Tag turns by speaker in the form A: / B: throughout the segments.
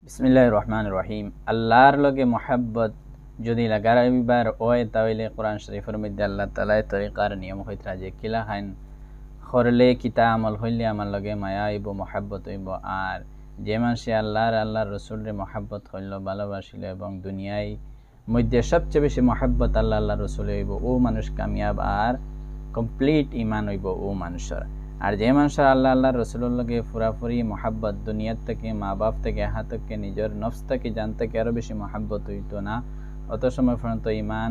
A: বিসমিল্লাহির রহমানির রহিম। আল্লাহর লগে মহাব্বত যদি লাগাইবার হয় তাহলে কোরআন শরীফের মধ্যে আল্লাহ তাআলা তরিকার নিয়ম হইতরা যে কিলা খান করলে কিতা আমল হইলে আমার লগে মায়া হইব, মহাব্বত হইব। আর যে মানুষে আল্লাহর রসুলের মহাব্বত হইল, ভালোবাসিল এবং দুনিয়ায় মধ্যে সবচেয়ে বেশি মহাব্বত আল্লাহ রসুল হইব, ও মানুষ কামিয়াব আর কমপ্লিট ইমান হইব ও মানুষের। আর যে মানুষের আল্লাহর রসুলের লগে পুরাপুরি মহাব্বত দুনিয়ার থেকে, মা বাপ থেকে, হাত থেকে, নিজের নফস থেকে, জান থেকে আরো বেশি মহাব্বত হইতো না, অত সময় পর্যন্ত ইমান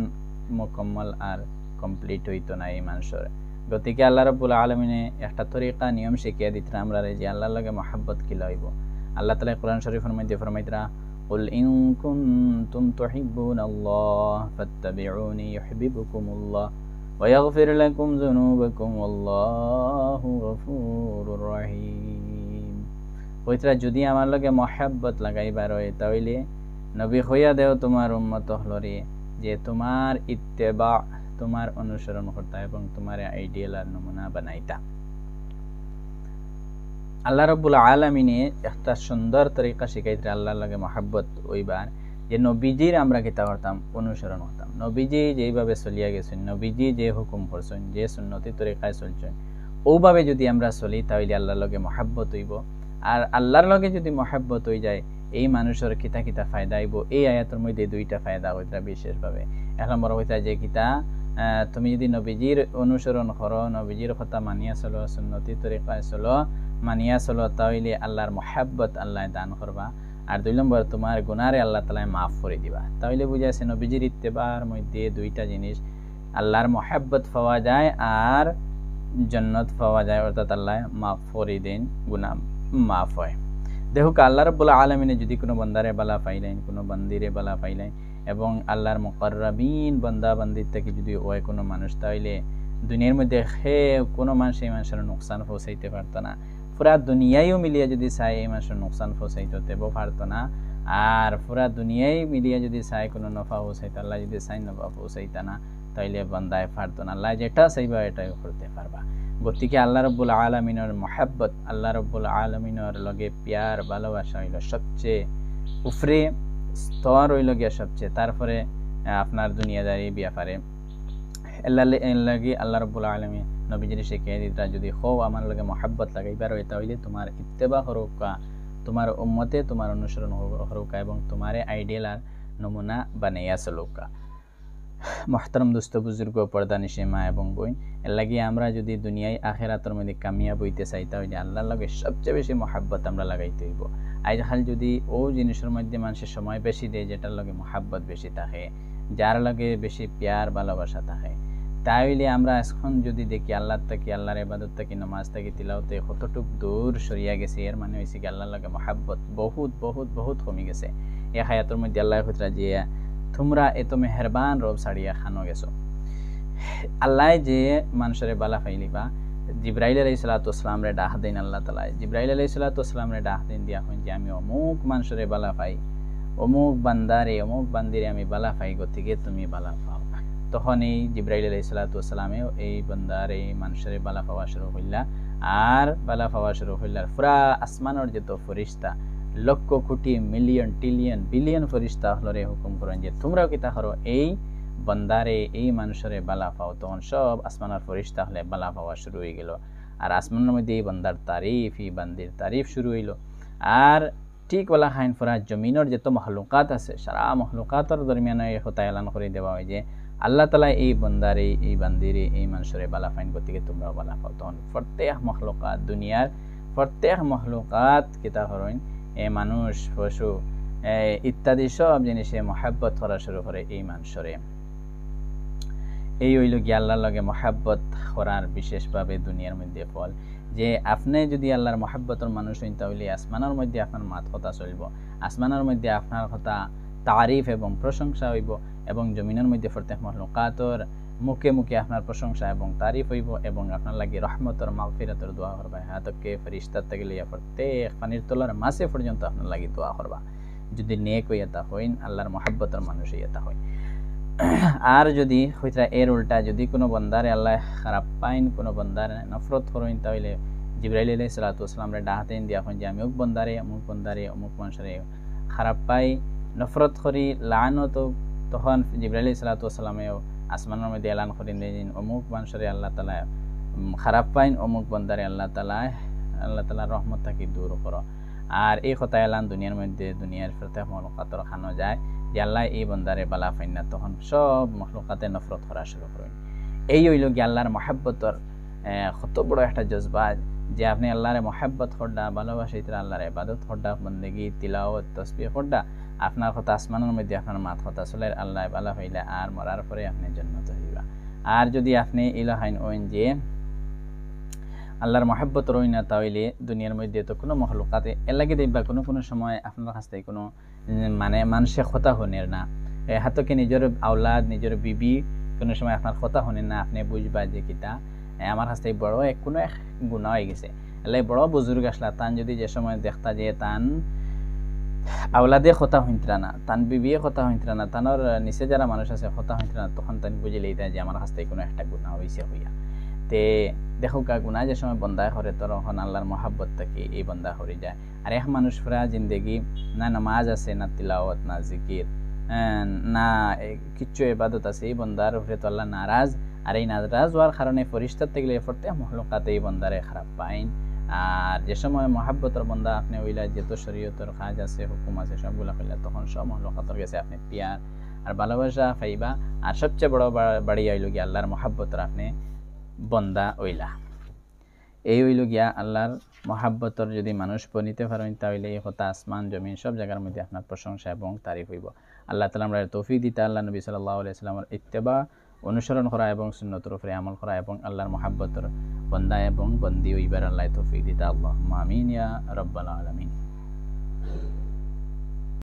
A: মুকম্মল আর কমপ্লিট হইতো না এই মানুষের। গতিকে আল্লাহ রাব্বুল আলামিনে একটা তরিকা নিয়ম শিখিয়ে দিতরা আমরা যে আল্লাহর লগে মহাব্বত কি লইব। আল্লাহ তাআলা কোরআন শরীফের মধ্যে ফরমাইতরা, কুল ইন কুনতুম তুহিব্বুনাল্লাহ ফাত্তাবিউনি ইউহিব্বুকুমুল্লাহ ওয়া ইয়াগফির লাকুম যুনুবাকুম ওয়াল্লাহু গফুরুর রহিম। কইতরা যদি আমার লগে মহাব্বত লাগাইবার হয় তাহলে নবী হইয়া দেও তোমার উম্মত হলরে যে তোমার ইত্তেবা, তোমার অনুসরণ করতা এবং তোমার আইডিয়াল আর নমুনা বানাইতা। আল্লাহ রাব্বুল আলামিনে একটা সুন্দর তরিকা শিখাইতে আল্লাহর লগে মহাব্বত হইবার, যে নবীজির আমরা কিতা করতাম, অনুসরণ করতাম। নবীজি যেইভাবে চলিয়া গেছেন, নবীজি যে হুকুম করছেন, যে সুন্নতি তরিকায় চলছেন, ওভাবে যদি আমরা চলি তাহলে আল্লাহর লগে মহাব্বত হইব। আর আল্লাহর লগে যদি মহাব্বত হয়ে যায় এই মানুষের কিতা কিতা ফায়দা হইব। এই আয়াতের মধ্যে দুইটা ফায়দা হইতা বিশেষভাবে। এক নম্বর হইতা যে কিতা তুমি যদি নবীজির অনুসরণ করো, নবীজির কথা মানিয়া চলো, সুন্নতি তরিকায় চলো, মানিয়া চলো, তাহলে আল্লাহর মহাব্বত আল্লাহ দান করবা। আর দুই নম্বর তোমার গুনারে আল্লাহ তাআলা মাফ করে দিবা। তাহলে বুঝাইছে নবীজির ইত্তেবার মধ্যে দুইটা জিনিস, আল্লাহর মহাব্বত পাওয়া যায় আর জান্নাত পাওয়া যায়, অর্থাৎ আল্লাহ মাফ করে দেন, গুনাহ মাফ হয়। দেখুক আল্লাহ রাব্বুল আলামিনে যদি কোনো বান্দারে বালা পাইলেন, কোনো বান্দিরে বালা পাইলেন এবং আল্লাহর মুকাররাবিন বান্দা বান্দির থেকে যদি ওই কোনো মানুষ, তাহলে দুনিয়ার মধ্যে কোনো মানুষ এই মানুষের নোকসান পৌঁছাইতে পারতো না। পুরা দুনিয়ায়ও মিলিয়ে যদি চাই এই মানুষের নোকসান পৌঁছাইতে পারতো না। আর পুরা দুনিয়ায় মিলিয়ে যদি চাই কোনো নফা পৌঁছাইতো, আল্লাহ যদি চাই নফা পৌঁছাইতা না, তাইলে বান্দায় পারতো না। আল্লাহ যেটা চাইবা এটাই করতে পারবা। গতিকে আল্লাহ রাব্বুল আলামিনের মহাব্বত, আল্লাহ রাব্বুল আলামিনের লগে প্যার ভালোবাসা হইল সবচেয়ে উপরে স্তর, হইল গিয়া সবচেয়ে। তারপরে আপনার দুনিয়াদারি ব্যাপারে আল্লাহ রাব্বুল আলামিন নবীজির শিখিয়ে দিতরা, যদি হও আমার লগে মহাব্বত লাগাইবার হয় তাহলে তোমার ইত্তেবা হরুকা, তোমার উম্মতে তোমার অনুসরণ হরুকা এবং তোমারে আইডিয়াল আর নমুনা বানাইয়া চলুকা। মহতরম দোস্ত বুজুর্গ, পর্দা নিশে মা এবং বোন, এর লাগে আমরা যদি দুনিয়ায় আখেরাতের মধ্যে কামিয়াব হইতে চাই তাহলে আল্লাহর লগে সবচেয়ে বেশি মহাব্বত আমরা লাগাইতে হইব। আজকাল যদি ও জিনিসের মধ্যে মানুষের সময় বেশি দেয় যেটার লগে মহাব্বত বেশি থাকে, যার লগে বেশি প্যার ভালোবাসা থাকে, তাইলে আমরা এখন যদি দেখি আল্লাহর থেকে, আল্লাহর ইবাদত থেকে, নামাজ থেকে, তিলাওয়াতে কতটুক দূর সরিয়া গেছে। এর মানে হইছে কি আল্লাহর লগে মহাব্বত বহুত বহুত বহুত কমে গেছে। এই হায়াতের মধ্যে আল্লাহ কইতরা যে তোমরা এত মেহেরবান রব ছাড়িয়া খানো গেছো। আল্লাহ যে মানুষের বালা ফাইলিবা, জিব্রাইল আলাইহিস সালাতু ওয়াসসালাম রে ডাক দেন আল্লাহ তাআলা। জিব্রাইল আলাইহিস সালাতু ওয়াসসালাম রে ডাক দেন দিয়া কইন যে আমি অমুক মানুষের বালা পাই, অমুক বান্দারে, অমুক বান্দিরে আমি বালা পাই, গতিকে তুমি বালা পাও। তখন এই জিব্রাইল আলাইহিস সালাতু ওয়াসসালামেও এই বান্দার এই মানুষের বালা পাওয়া শুরু হইলা। আর বালা পাওয়া শুরু হইলার পুরা আসমানের যত ফেরেশতা, lakh crore million trillion billion ফেরেশতা হলরে হুকুম করেন যে তোমরাও কিতা করো, এই বান্দারে এই মানুষের বালা পাও। তখন সব আসমানের ফেরেশতা হলে বালা পাওয়া শুরু হয়ে গেল। আর আসমানের মধ্যে এই বান্দার তারিফ, এই বান্দির তারিফ শুরু হইল। আর ঠিক বলা হাইন পুরা জমিনের যত মখলুকাত আছে, সারা মখলুকাতের দরমিয়ানে হতায় এলান করে দেওয়া হয় যে আল্লাহ তাআলা এই বান্দারে, এই বান্দিরে, এই মানুষের বালা পাইন, গতিকে তোমরাও বালা পাও। তখন প্রত্যেক মখলুকাত, দুনিয়ার প্রত্যেক মখলুকাত কিতা করেন, এই মানুষ, পশু ইত্যাদি সব জিনিসে মহাব্বত করা শুরু করে এই মানুষরে। এই হইল গিয়ে আল্লাহর লগে মহাব্বত করার বিশেষভাবে দুনিয়ার মধ্যে ফল। যে আপনি যদি আল্লাহর মহাব্বতের মানুষ হইন তাহলে আসমানের মধ্যে আপনার মাত কথা চলব, আসমানের মধ্যে আপনার কথা তারিফ এবং প্রশংসা হইব, এবং জমিনের মধ্যে প্রত্যেক মখলুকাতর মুখে মুখে আপনার প্রশংসা এবং তারিফ হইব, এবং আপনার লাগে রহমতর মাগফিরাতর দোয়া করবা। হাতকে ফেরেশতার থেকে লইয়া প্রত্যেক পানির তলার মাছে পর্যন্ত আপনার লাগি দোয়া করবা, যদি নেক হইয়া তা হইন, আল্লাহর মহাব্বতের মানুষ হইয়া তা হইন। আর যদি হইতা এর উল্টা, যদি কোনো বান্দারে আল্লাহ খারাপ পাইন, কোনো বান্দারে নফরত করেন, তাহলে জিবরাইল আলাইহিস সালাতু ওয়াসসালাম রে ডাহাতেন দিয়া যে আমি অমুক বান্দারে, অমুক বান্দারে, অমুক মানুষরে খারাপ পাই নফরত করি লানত, তখন জিবরাইল আলাইহিস সালাতু ওয়াস সালামেও আসমানের মধ্যে এলান করেন দেন অমুক মানুষের আল্লাহ তাআলা খারাপ পাইন, অমুক বান্দারে আল্লাহ তাআলা রহমত থাকি দূর করো। আর এই কথা এলান দুনিয়ার মধ্যে দুনিয়ার প্রত্যেক মখলুকাতর খানো যায় যে আল্লাহ এই বান্দারে বালা পাইন না, তখন সব মখলুকাতে নফরত করা শুরু করেন। এই হইল গিয়ে আল্লাহর মহাব্বতর কত বড় একটা জজবা, যে আপনি আল্লাহরে মহাব্বত করডা, ভালোবাসিতে আল্লাহর ইবাদত করডা, বন্দেগী তিলাওয়াত তাসবিহ করডা, আপনার কথা আসমানের মধ্যে আপনার মাত কথা চলে আল্লাহ ভালো হইলে আর মরার পরে আপনি জান্নাত হইবা। আর যদি আপনি ইলাহাইন ওইন যে আল্লাহর মহাব্বত রই না, তাহলে দুনিয়ার মধ্যে তো কোনো মখলুকাতে এর লাগে দেখবা কোনো সময় আপনার কাছ থেকে কোনো মানে মানুষের কথা হনের না, হাতকে নিজের আওলাদ নিজের বিবি কোনো সময় আপনার কথা হনেন না, আপনি বুঝবা যে কিতা আমার কাছ থেকে বড় কোনো এক গুণা হয়ে গেছে। এলাই বড় বুজুর্গ আসলা তান যদি যে সময় দেখতা যে তান আওলাদে কথা হইতরা না, তান বিবিয়ে কথা হইতরা না, তানোর নিচে যারা মানুষ আছে কথা হইতরা না, তখন তান বুঝিলেই যে আমার কাছ থেকে কোনো একটা গুণা হয়েছে হইয়া। তে দেখো কা গুণা যে সময় বন্দা করে তখন আল্লাহর মহাব্বত থেকে এই বন্দা হয়ে যায়। আর এক মানুষ পুরা জিন্দেগি না নামাজ আছে, না তিলাওয়াত, না জিকির, না কিচ্ছু ইবাদত আছে, এই বন্দার উপরে তো আল্লাহ নারাজ। আর এই নারাজ হওয়ার কারণে ফরিস্তার থেকে প্রত্যেক মখলুকাতে এই বন্দারে খারাপ পাইন। আর যে সময় মহাব্বতর বন্দা আপনি ওইলা যত শরীয়তর কাজ আছে হুকুম আছে সবগুলা কইলা, তখন সব মখলুকাতর কাছে আপনি পিয়ার আর ভালোবাসা পাইবা। আর সবচেয়ে বড় বাড়ি হইল গিয়া আল্লাহর মহাব্বতর আপনি বন্দা ওইলা। এই হইল গিয়া আল্লাহর মহাব্বতর যদি মানুষ বনিতে পারেন, তাহলে এই কথা আসমান জমিন সব জায়গার মধ্যে আপনার প্রশংসা এবং তারিফ হইব। আল্লাহ তাআলা আমরা তৌফিক দিতে আল্লাহ নবী সাল্লাল্লাহু আলাইহি ওয়াসাল্লামের ইত্তেবা অনুসরণ করা এবং সুন্নতের উপরে আমল করা এবং আল্লাহর মহাব্বতর বন্দা এবং বন্দী হইবার আল্লাহ তৌফিক দিতে। আল্লাহুম্মা আমিন ইয়া রাব্বাল আলামিন।